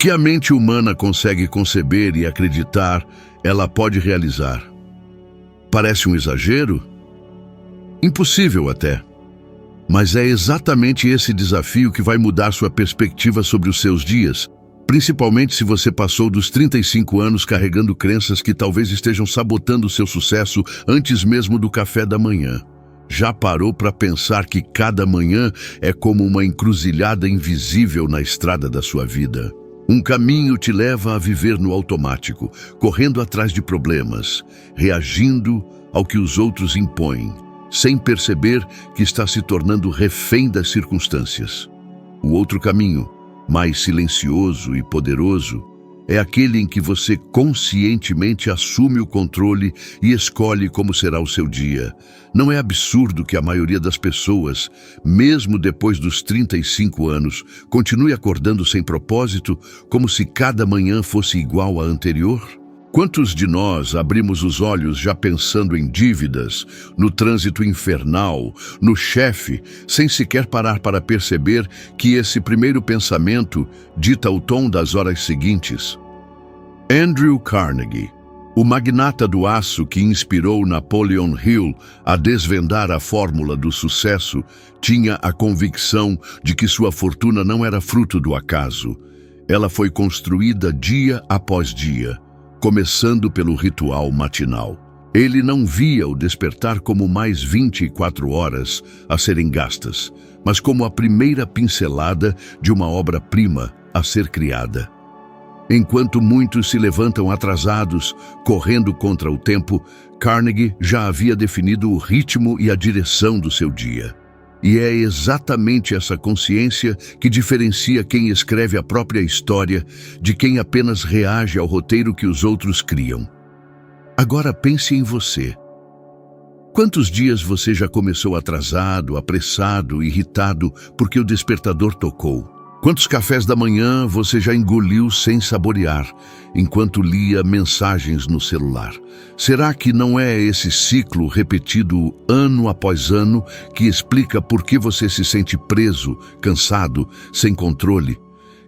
que a mente humana consegue conceber e acreditar, ela pode realizar. Parece um exagero? Impossível até. Mas é exatamente esse desafio que vai mudar sua perspectiva sobre os seus dias, principalmente se você passou dos 35 anos carregando crenças que talvez estejam sabotando seu sucesso antes mesmo do café da manhã. Já parou para pensar que cada manhã é como uma encruzilhada invisível na estrada da sua vida? Um caminho te leva a viver no automático, correndo atrás de problemas, reagindo ao que os outros impõem, sem perceber que está se tornando refém das circunstâncias. O outro caminho, mais silencioso e poderoso, é aquele em que você conscientemente assume o controle e escolhe como será o seu dia. Não é absurdo que a maioria das pessoas, mesmo depois dos 35 anos, continue acordando sem propósito, como se cada manhã fosse igual à anterior? Quantos de nós abrimos os olhos já pensando em dívidas, no trânsito infernal, no chefe, sem sequer parar para perceber que esse primeiro pensamento dita o tom das horas seguintes? Andrew Carnegie, o magnata do aço que inspirou Napoleon Hill a desvendar a fórmula do sucesso, tinha a convicção de que sua fortuna não era fruto do acaso. Ela foi construída dia após dia, começando pelo ritual matinal. Ele não via o despertar como mais 24 horas a serem gastas, mas como a primeira pincelada de uma obra-prima a ser criada. Enquanto muitos se levantam atrasados, correndo contra o tempo, Carnegie já havia definido o ritmo e a direção do seu dia. E é exatamente essa consciência que diferencia quem escreve a própria história de quem apenas reage ao roteiro que os outros criam. Agora pense em você. Quantos dias você já começou atrasado, apressado, irritado porque o despertador tocou? Quantos cafés da manhã você já engoliu sem saborear, enquanto lia mensagens no celular? Será que não é esse ciclo repetido ano após ano que explica por que você se sente preso, cansado, sem controle?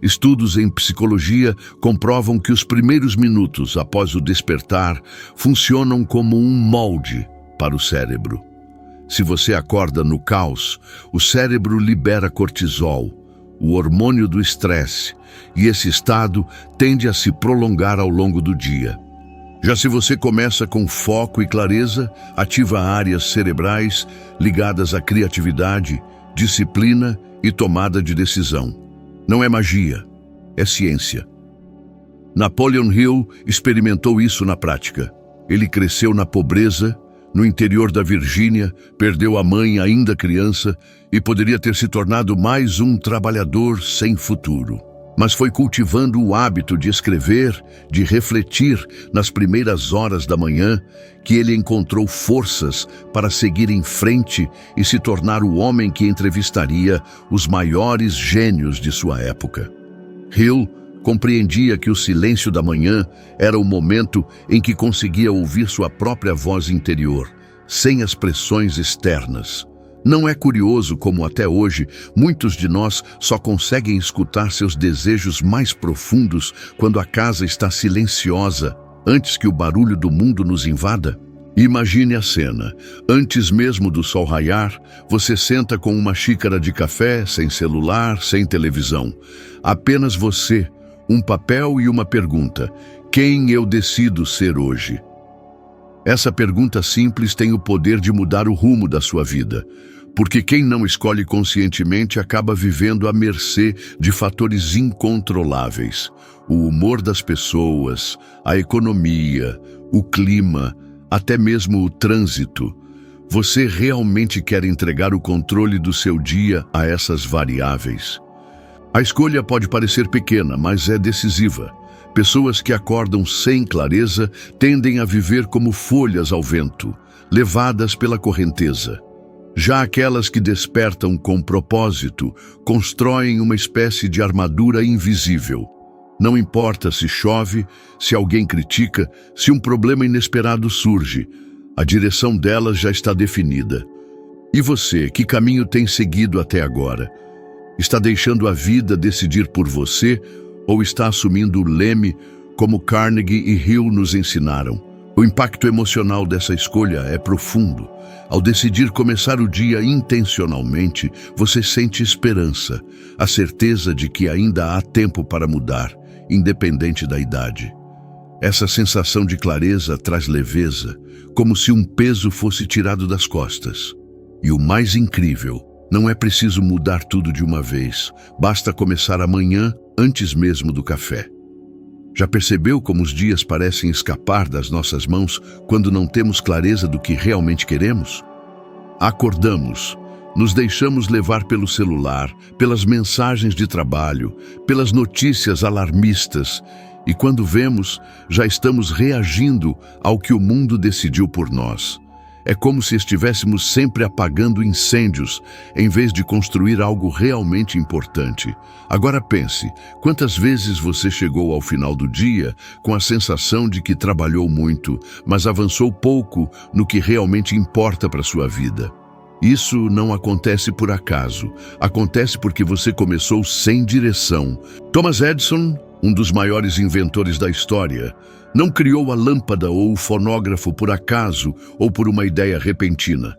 Estudos em psicologia comprovam que os primeiros minutos após o despertar funcionam como um molde para o cérebro. Se você acorda no caos, o cérebro libera cortisol, o hormônio do estresse, e esse estado tende a se prolongar ao longo do dia. Já se você começa com foco e clareza, ativa áreas cerebrais ligadas à criatividade, disciplina e tomada de decisão. Não é magia, é ciência. Napoleon Hill experimentou isso na prática. Ele cresceu na pobreza, no interior da Virgínia, perdeu a mãe ainda criança e poderia ter se tornado mais um trabalhador sem futuro. Mas foi cultivando o hábito de escrever, de refletir nas primeiras horas da manhã, que ele encontrou forças para seguir em frente e se tornar o homem que entrevistaria os maiores gênios de sua época. Hill compreendia que o silêncio da manhã era o momento em que conseguia ouvir sua própria voz interior, sem as pressões externas. Não é curioso como até hoje muitos de nós só conseguem escutar seus desejos mais profundos quando a casa está silenciosa, antes que o barulho do mundo nos invada? Imagine a cena. Antes mesmo do sol raiar, você senta com uma xícara de café, sem celular, sem televisão. Apenas você, um papel e uma pergunta: quem eu decido ser hoje? Essa pergunta simples tem o poder de mudar o rumo da sua vida, porque quem não escolhe conscientemente acaba vivendo à mercê de fatores incontroláveis. O humor das pessoas, a economia, o clima, até mesmo o trânsito. Você realmente quer entregar o controle do seu dia a essas variáveis? A escolha pode parecer pequena, mas é decisiva. Pessoas que acordam sem clareza tendem a viver como folhas ao vento, levadas pela correnteza. Já aquelas que despertam com propósito constroem uma espécie de armadura invisível. Não importa se chove, se alguém critica, se um problema inesperado surge, a direção delas já está definida. E você, que caminho tem seguido até agora? Está deixando a vida decidir por você Ou está assumindo o leme, como Carnegie e Hill nos ensinaram? O impacto emocional dessa escolha é profundo. Ao decidir começar o dia intencionalmente, você sente esperança, a certeza de que ainda há tempo para mudar, independente da idade. Essa sensação de clareza traz leveza, como se um peso fosse tirado das costas. E o mais incrível, não é preciso mudar tudo de uma vez, basta começar amanhã, antes mesmo do café. Já percebeu como os dias parecem escapar das nossas mãos quando não temos clareza do que realmente queremos? Acordamos, nos deixamos levar pelo celular, pelas mensagens de trabalho, pelas notícias alarmistas, e quando vemos, já estamos reagindo ao que o mundo decidiu por nós. É como se estivéssemos sempre apagando incêndios, em vez de construir algo realmente importante. Agora pense, quantas vezes você chegou ao final do dia com a sensação de que trabalhou muito, mas avançou pouco no que realmente importa para sua vida? Isso não acontece por acaso, acontece porque você começou sem direção. Thomas Edison, um dos maiores inventores da história, não criou a lâmpada ou o fonógrafo por acaso ou por uma ideia repentina.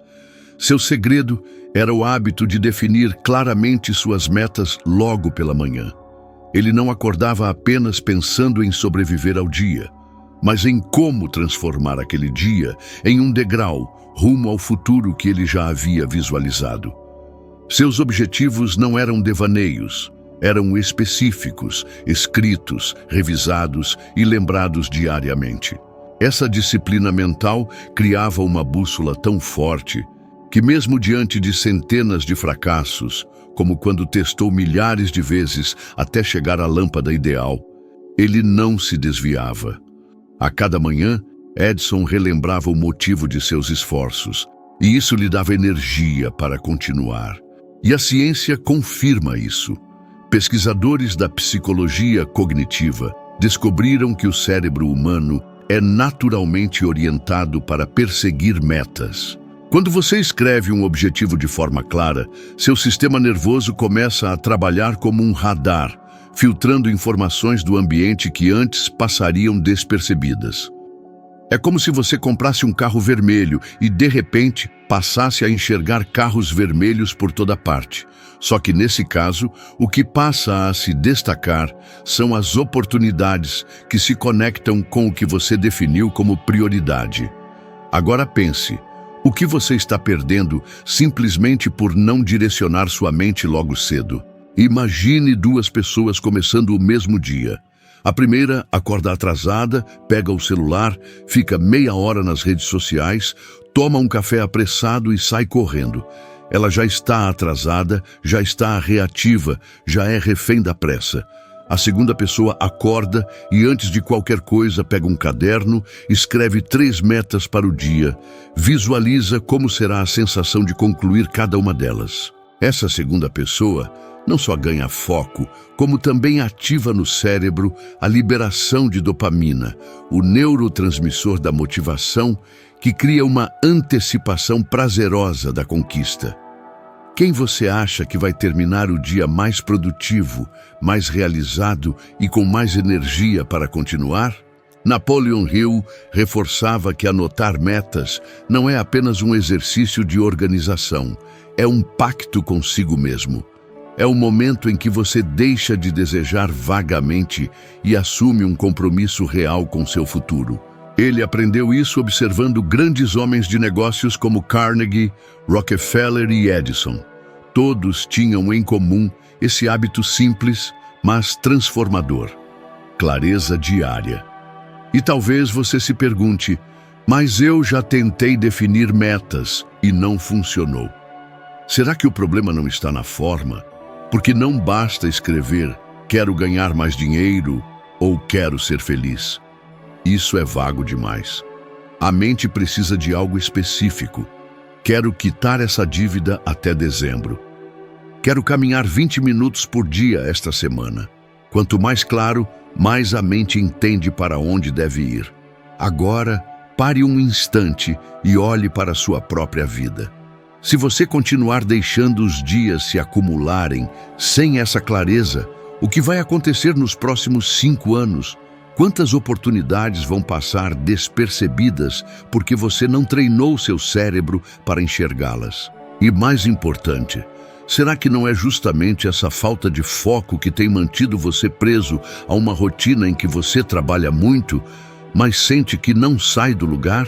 Seu segredo era o hábito de definir claramente suas metas logo pela manhã. Ele não acordava apenas pensando em sobreviver ao dia, mas em como transformar aquele dia em um degrau rumo ao futuro que ele já havia visualizado. Seus objetivos não eram devaneios, eram específicos, escritos, revisados e lembrados diariamente. Essa disciplina mental criava uma bússola tão forte que, mesmo diante de centenas de fracassos, como quando testou milhares de vezes até chegar à lâmpada ideal, ele não se desviava. A cada manhã, Edison relembrava o motivo de seus esforços, e isso lhe dava energia para continuar. E a ciência confirma isso. Pesquisadores da psicologia cognitiva descobriram que o cérebro humano é naturalmente orientado para perseguir metas. Quando você escreve um objetivo de forma clara, seu sistema nervoso começa a trabalhar como um radar, filtrando informações do ambiente que antes passariam despercebidas. É como se você comprasse um carro vermelho e, de repente, passasse a enxergar carros vermelhos por toda parte. Só que, nesse caso, o que passa a se destacar são as oportunidades que se conectam com o que você definiu como prioridade. Agora pense, o que você está perdendo simplesmente por não direcionar sua mente logo cedo? Imagine duas pessoas começando o mesmo dia. A primeira acorda atrasada, pega o celular, fica meia hora nas redes sociais, toma um café apressado e sai correndo. Ela já está atrasada, já está reativa, já é refém da pressa. A segunda pessoa acorda e, antes de qualquer coisa, pega um caderno, escreve 3 metas para o dia, visualiza como será a sensação de concluir cada uma delas. Essa segunda pessoa não só ganha foco, como também ativa no cérebro a liberação de dopamina, o neurotransmissor da motivação, que cria uma antecipação prazerosa da conquista. Quem você acha que vai terminar o dia mais produtivo, mais realizado e com mais energia para continuar? Napoleon Hill reforçava que anotar metas não é apenas um exercício de organização, é um pacto consigo mesmo. É o momento em que você deixa de desejar vagamente e assume um compromisso real com seu futuro. Ele aprendeu isso observando grandes homens de negócios como Carnegie, Rockefeller e Edison. Todos tinham em comum esse hábito simples, mas transformador: clareza diária. E talvez você se pergunte, mas eu já tentei definir metas e não funcionou. Será que o problema não está na forma? Porque não basta escrever "quero ganhar mais dinheiro" ou "quero ser feliz". Isso é vago demais. A mente precisa de algo específico. Quero quitar essa dívida até dezembro. Quero caminhar 20 minutos por dia esta semana. Quanto mais claro, mais a mente entende para onde deve ir. Agora, pare um instante e olhe para a sua própria vida. Se você continuar deixando os dias se acumularem sem essa clareza, O que vai acontecer nos próximos 5 anos? Quantas oportunidades vão passar despercebidas porque você não treinou seu cérebro para enxergá-las? E mais importante, será que não é justamente essa falta de foco que tem mantido você preso a uma rotina em que você trabalha muito, mas sente que não sai do lugar?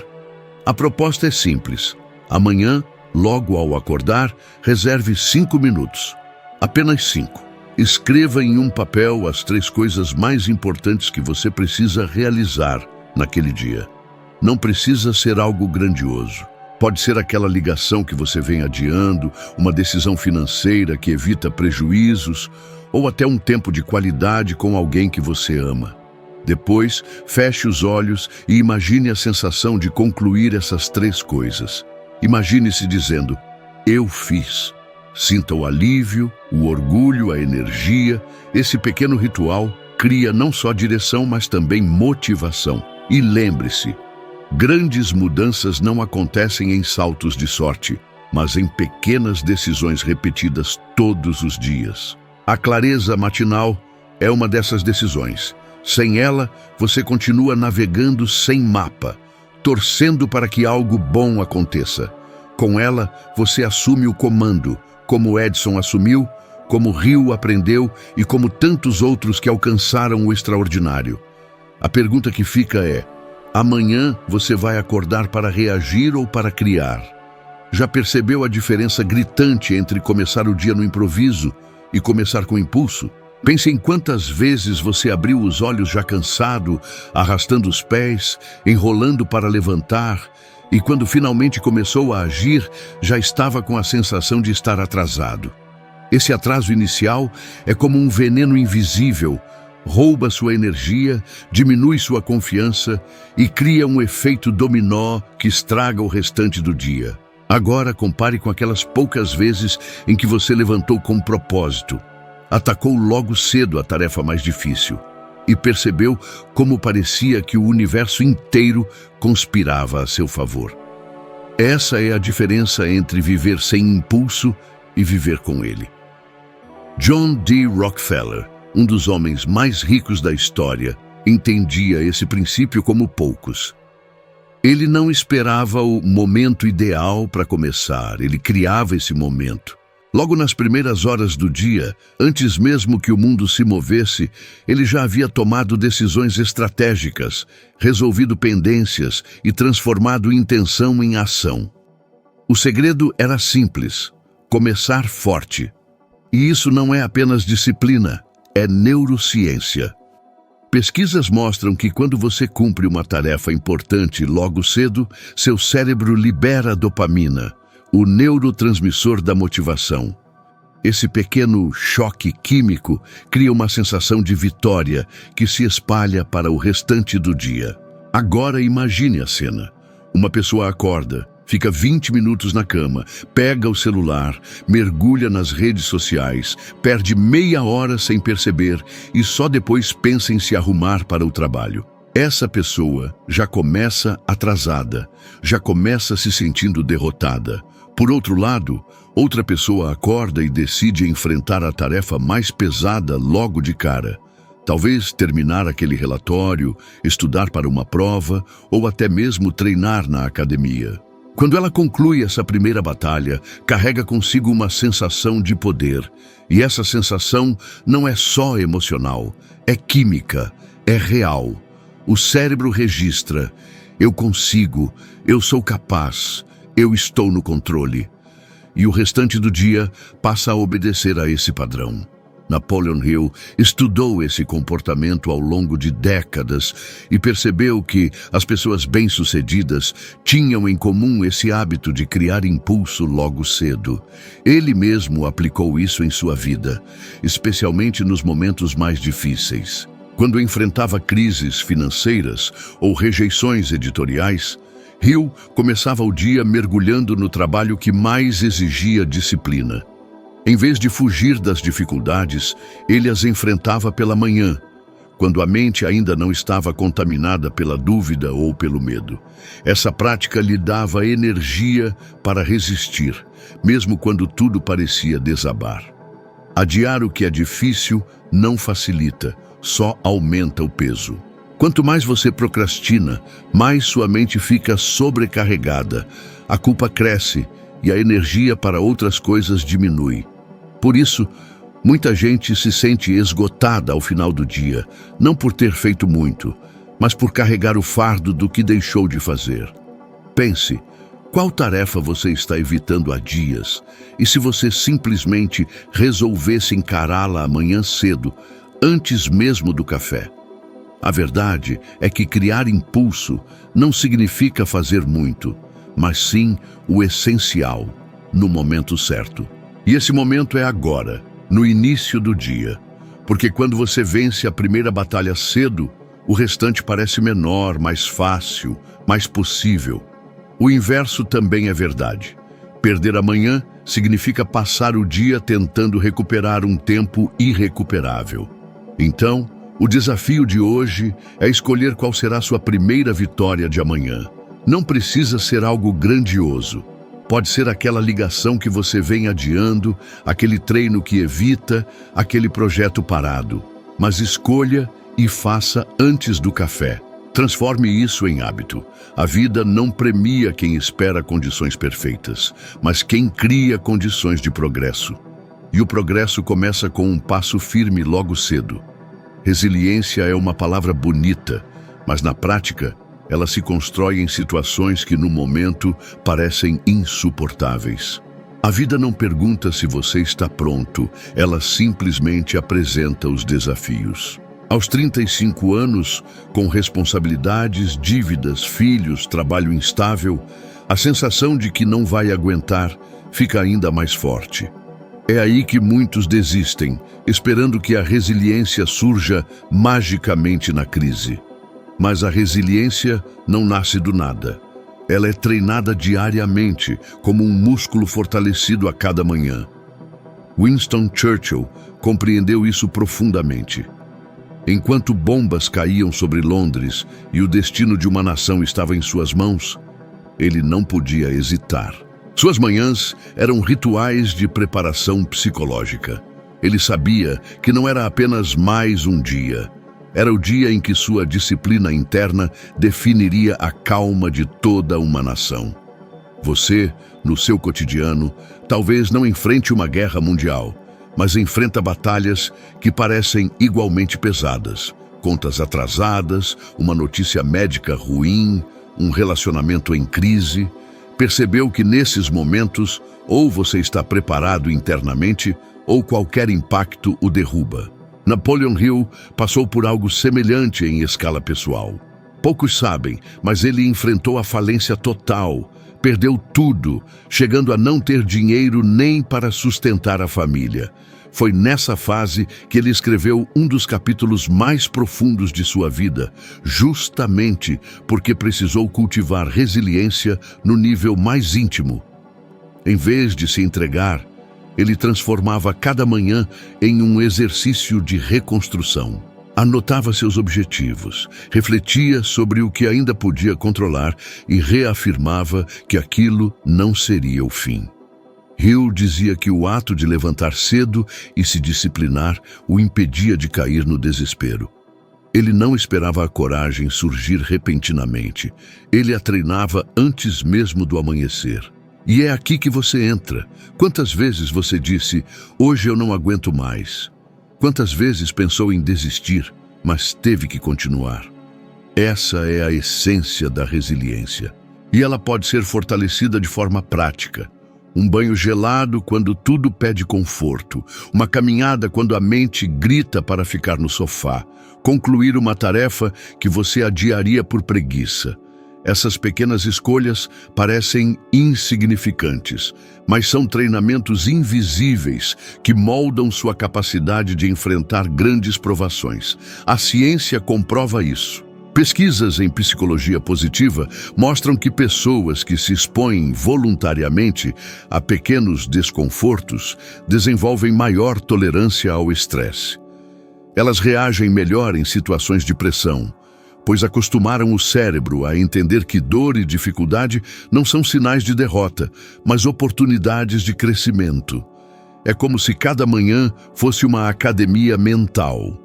A proposta é simples. Amanhã, logo ao acordar, reserve 5 minutos. Apenas 5. Escreva em um papel as 3 coisas mais importantes que você precisa realizar naquele dia. Não precisa ser algo grandioso. Pode ser aquela ligação que você vem adiando, uma decisão financeira que evita prejuízos, ou até um tempo de qualidade com alguém que você ama. Depois, feche os olhos e imagine a sensação de concluir essas 3 coisas. Imagine-se dizendo: eu fiz. Sinta o alívio, o orgulho, a energia. Esse pequeno ritual cria não só direção, mas também motivação. E lembre-se, grandes mudanças não acontecem em saltos de sorte, mas em pequenas decisões repetidas todos os dias. A clareza matinal é uma dessas decisões. Sem ela, você continua navegando sem mapa, torcendo para que algo bom aconteça. Com ela, você assume o comando, como Edison assumiu, como Hill aprendeu e como tantos outros que alcançaram o extraordinário. A pergunta que fica é: amanhã você vai acordar para reagir ou para criar? Já percebeu a diferença gritante entre começar o dia no improviso e começar com impulso? Pense em quantas vezes você abriu os olhos já cansado, arrastando os pés, enrolando para levantar, e quando finalmente começou a agir, já estava com a sensação de estar atrasado. Esse atraso inicial é como um veneno invisível, rouba sua energia, diminui sua confiança e cria um efeito dominó que estraga o restante do dia. Agora compare com aquelas poucas vezes em que você levantou com propósito, atacou logo cedo a tarefa mais difícil e percebeu como parecia que o universo inteiro conspirava a seu favor. Essa é a diferença entre viver sem impulso e viver com ele. John D. Rockefeller, um dos homens mais ricos da história, entendia esse princípio como poucos. Ele não esperava o momento ideal para começar, ele criava esse momento. Logo nas primeiras horas do dia, antes mesmo que o mundo se movesse, ele já havia tomado decisões estratégicas, resolvido pendências e transformado intenção em ação. O segredo era simples: começar forte. E isso não é apenas disciplina, é neurociência. Pesquisas mostram que quando você cumpre uma tarefa importante logo cedo, seu cérebro libera dopamina, o neurotransmissor da motivação. Esse pequeno choque químico cria uma sensação de vitória que se espalha para o restante do dia. Agora imagine a cena. Uma pessoa acorda, fica 20 minutos na cama, pega o celular, mergulha nas redes sociais, perde meia hora sem perceber e só depois pensa em se arrumar para o trabalho. Essa pessoa já começa atrasada, já começa se sentindo derrotada. Por outro lado, outra pessoa acorda e decide enfrentar a tarefa mais pesada logo de cara. Talvez terminar aquele relatório, estudar para uma prova ou até mesmo treinar na academia. Quando ela conclui essa primeira batalha, carrega consigo uma sensação de poder. E essa sensação não é só emocional, é química, é real. O cérebro registra: eu consigo, eu sou capaz, eu estou no controle. E o restante do dia passa a obedecer a esse padrão. Napoleon Hill estudou esse comportamento ao longo de décadas e percebeu que as pessoas bem-sucedidas tinham em comum esse hábito de criar impulso logo cedo. Ele mesmo aplicou isso em sua vida, especialmente nos momentos mais difíceis. Quando enfrentava crises financeiras ou rejeições editoriais, Hill começava o dia mergulhando no trabalho que mais exigia disciplina. Em vez de fugir das dificuldades, ele as enfrentava pela manhã, quando a mente ainda não estava contaminada pela dúvida ou pelo medo. Essa prática lhe dava energia para resistir, mesmo quando tudo parecia desabar. Adiar o que é difícil não facilita, só aumenta o peso. Quanto mais você procrastina, mais sua mente fica sobrecarregada. A culpa cresce e a energia para outras coisas diminui. Por isso, muita gente se sente esgotada ao final do dia, não por ter feito muito, mas por carregar o fardo do que deixou de fazer. Pense, qual tarefa você está evitando há dias? E se você simplesmente resolvesse encará-la amanhã cedo, antes mesmo do café? A verdade é que criar impulso não significa fazer muito, mas sim o essencial, no momento certo. E esse momento é agora, no início do dia. Porque quando você vence a primeira batalha cedo, o restante parece menor, mais fácil, mais possível. O inverso também é verdade. Perder amanhã significa passar o dia tentando recuperar um tempo irrecuperável. Então, o desafio de hoje é escolher qual será sua primeira vitória de amanhã. Não precisa ser algo grandioso. Pode ser aquela ligação que você vem adiando, aquele treino que evita, aquele projeto parado. Mas escolha e faça antes do café. Transforme isso em hábito. A vida não premia quem espera condições perfeitas, mas quem cria condições de progresso. E o progresso começa com um passo firme logo cedo. Resiliência é uma palavra bonita, mas na prática, ela se constrói em situações que no momento parecem insuportáveis. A vida não pergunta se você está pronto, ela simplesmente apresenta os desafios. Aos 35 anos, com responsabilidades, dívidas, filhos, trabalho instável, a sensação de que não vai aguentar fica ainda mais forte. É aí que muitos desistem, esperando que a resiliência surja magicamente na crise. Mas a resiliência não nasce do nada. Ela é treinada diariamente, como um músculo fortalecido a cada manhã. Winston Churchill compreendeu isso profundamente. Enquanto bombas caíam sobre Londres e o destino de uma nação estava em suas mãos, ele não podia hesitar. Suas manhãs eram rituais de preparação psicológica. Ele sabia que não era apenas mais um dia. Era o dia em que sua disciplina interna definiria a calma de toda uma nação. Você, no seu cotidiano, talvez não enfrente uma guerra mundial, mas enfrenta batalhas que parecem igualmente pesadas. Contas atrasadas, uma notícia médica ruim, um relacionamento em crise. Percebeu que nesses momentos, ou você está preparado internamente, ou qualquer impacto o derruba. Napoleon Hill passou por algo semelhante em escala pessoal. Poucos sabem, mas ele enfrentou a falência total, perdeu tudo, chegando a não ter dinheiro nem para sustentar a família. Foi nessa fase que ele escreveu um dos capítulos mais profundos de sua vida, justamente porque precisou cultivar resiliência no nível mais íntimo. Em vez de se entregar, ele transformava cada manhã em um exercício de reconstrução. Anotava seus objetivos, refletia sobre o que ainda podia controlar e reafirmava que aquilo não seria o fim. Hill dizia que o ato de levantar cedo e se disciplinar o impedia de cair no desespero. Ele não esperava a coragem surgir repentinamente. Ele a treinava antes mesmo do amanhecer. E é aqui que você entra. Quantas vezes você disse, hoje eu não aguento mais? Quantas vezes pensou em desistir, mas teve que continuar? Essa é a essência da resiliência. E ela pode ser fortalecida de forma prática. Um banho gelado quando tudo pede conforto. Uma caminhada quando a mente grita para ficar no sofá. Concluir uma tarefa que você adiaria por preguiça. Essas pequenas escolhas parecem insignificantes, mas são treinamentos invisíveis que moldam sua capacidade de enfrentar grandes provações. A ciência comprova isso. Pesquisas em psicologia positiva mostram que pessoas que se expõem voluntariamente a pequenos desconfortos desenvolvem maior tolerância ao estresse. Elas reagem melhor em situações de pressão, pois acostumaram o cérebro a entender que dor e dificuldade não são sinais de derrota, mas oportunidades de crescimento. É como se cada manhã fosse uma academia mental.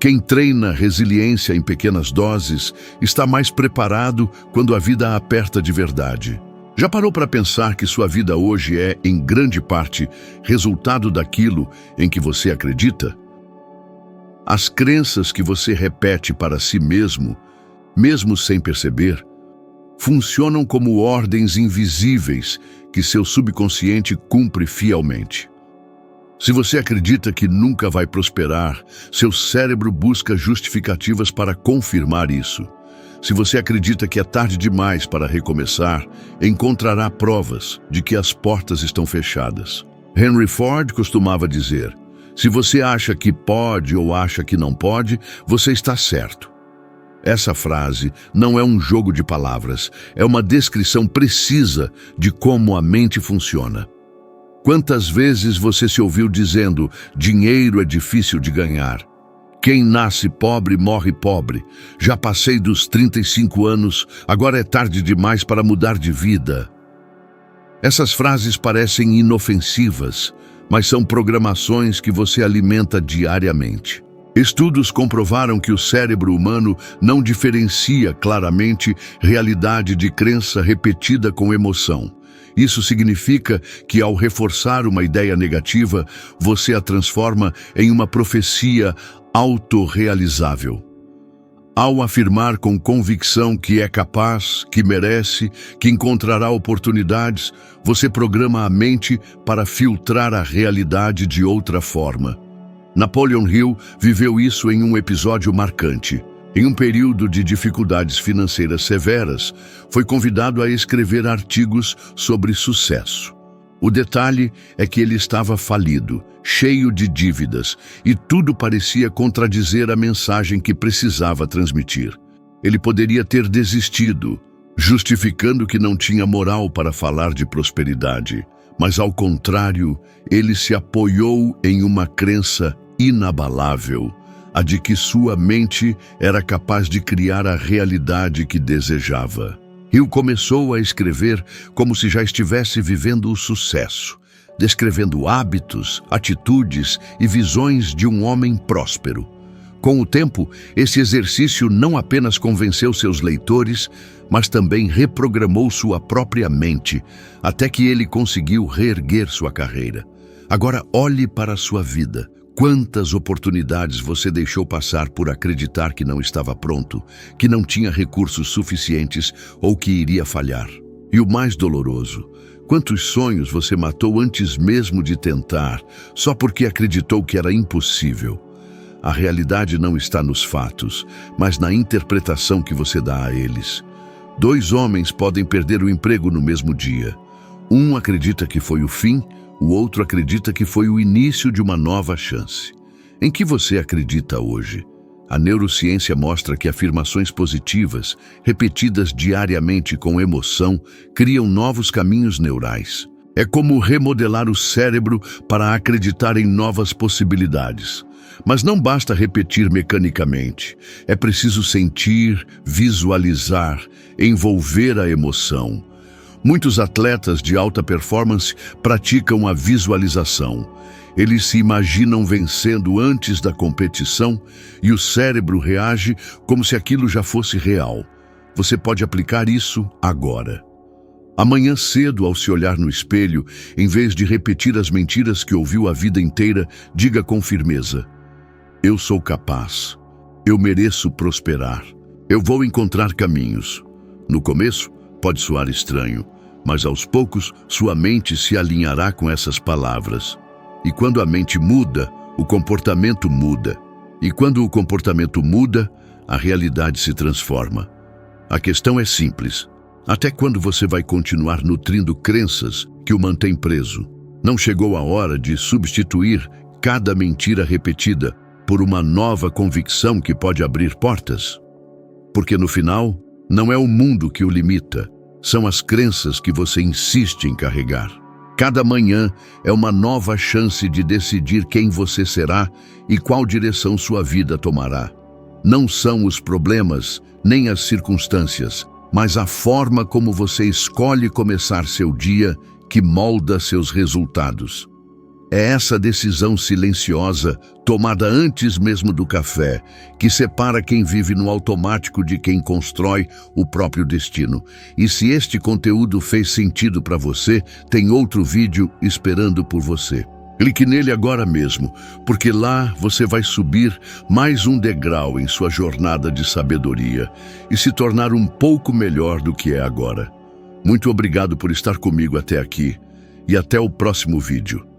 Quem treina resiliência em pequenas doses está mais preparado quando a vida aperta de verdade. Já parou para pensar que sua vida hoje é, em grande parte, resultado daquilo em que você acredita? As crenças que você repete para si mesmo, mesmo sem perceber, funcionam como ordens invisíveis que seu subconsciente cumpre fielmente. Se você acredita que nunca vai prosperar, seu cérebro busca justificativas para confirmar isso. Se você acredita que é tarde demais para recomeçar, encontrará provas de que as portas estão fechadas. Henry Ford costumava dizer: se você acha que pode ou acha que não pode, você está certo. Essa frase não é um jogo de palavras, é uma descrição precisa de como a mente funciona. Quantas vezes você se ouviu dizendo: dinheiro é difícil de ganhar? Quem nasce pobre morre pobre. Já passei dos 35 anos, agora é tarde demais para mudar de vida. Essas frases parecem inofensivas, mas são programações que você alimenta diariamente. Estudos comprovaram que o cérebro humano não diferencia claramente realidade de crença repetida com emoção. Isso significa que, ao reforçar uma ideia negativa, você a transforma em uma profecia autorrealizável. Ao afirmar com convicção que é capaz, que merece, que encontrará oportunidades, você programa a mente para filtrar a realidade de outra forma. Napoleon Hill viveu isso em um episódio marcante. Em um período de dificuldades financeiras severas, foi convidado a escrever artigos sobre sucesso. O detalhe é que ele estava falido, cheio de dívidas, e tudo parecia contradizer a mensagem que precisava transmitir. Ele poderia ter desistido, justificando que não tinha moral para falar de prosperidade, mas, ao contrário, ele se apoiou em uma crença inabalável, a de que sua mente era capaz de criar a realidade que desejava. Hill começou a escrever como se já estivesse vivendo o sucesso, descrevendo hábitos, atitudes e visões de um homem próspero. Com o tempo, esse exercício não apenas convenceu seus leitores, mas também reprogramou sua própria mente, até que ele conseguiu reerguer sua carreira. Agora olhe para a sua vida. Quantas oportunidades você deixou passar por acreditar que não estava pronto, que não tinha recursos suficientes ou que iria falhar? E o mais doloroso, quantos sonhos você matou antes mesmo de tentar, só porque acreditou que era impossível? A realidade não está nos fatos, mas na interpretação que você dá a eles. 2 homens podem perder o emprego no mesmo dia. Um acredita que foi o fim, o outro acredita que foi o início de uma nova chance. Em que você acredita hoje? A neurociência mostra que afirmações positivas, repetidas diariamente com emoção, criam novos caminhos neurais. É como remodelar o cérebro para acreditar em novas possibilidades. Mas não basta repetir mecanicamente. É preciso sentir, visualizar, envolver a emoção. Muitos atletas de alta performance praticam a visualização. Eles se imaginam vencendo antes da competição e o cérebro reage como se aquilo já fosse real. Você pode aplicar isso agora. Amanhã cedo, ao se olhar no espelho, em vez de repetir as mentiras que ouviu a vida inteira, diga com firmeza: eu sou capaz. Eu mereço prosperar. Eu vou encontrar caminhos. No começo, pode soar estranho, mas aos poucos sua mente se alinhará com essas palavras. E quando a mente muda, o comportamento muda. E quando o comportamento muda, a realidade se transforma. A questão é simples. Até quando você vai continuar nutrindo crenças que o mantêm preso? Não chegou a hora de substituir cada mentira repetida por uma nova convicção que pode abrir portas? Porque no final, não é o mundo que o limita, são as crenças que você insiste em carregar. Cada manhã é uma nova chance de decidir quem você será e qual direção sua vida tomará. Não são os problemas, nem as circunstâncias, mas a forma como você escolhe começar seu dia que molda seus resultados. É essa decisão silenciosa, tomada antes mesmo do café, que separa quem vive no automático de quem constrói o próprio destino. E se este conteúdo fez sentido para você, tem outro vídeo esperando por você. Clique nele agora mesmo, porque lá você vai subir mais um degrau em sua jornada de sabedoria e se tornar um pouco melhor do que é agora. Muito obrigado por estar comigo até aqui e até o próximo vídeo.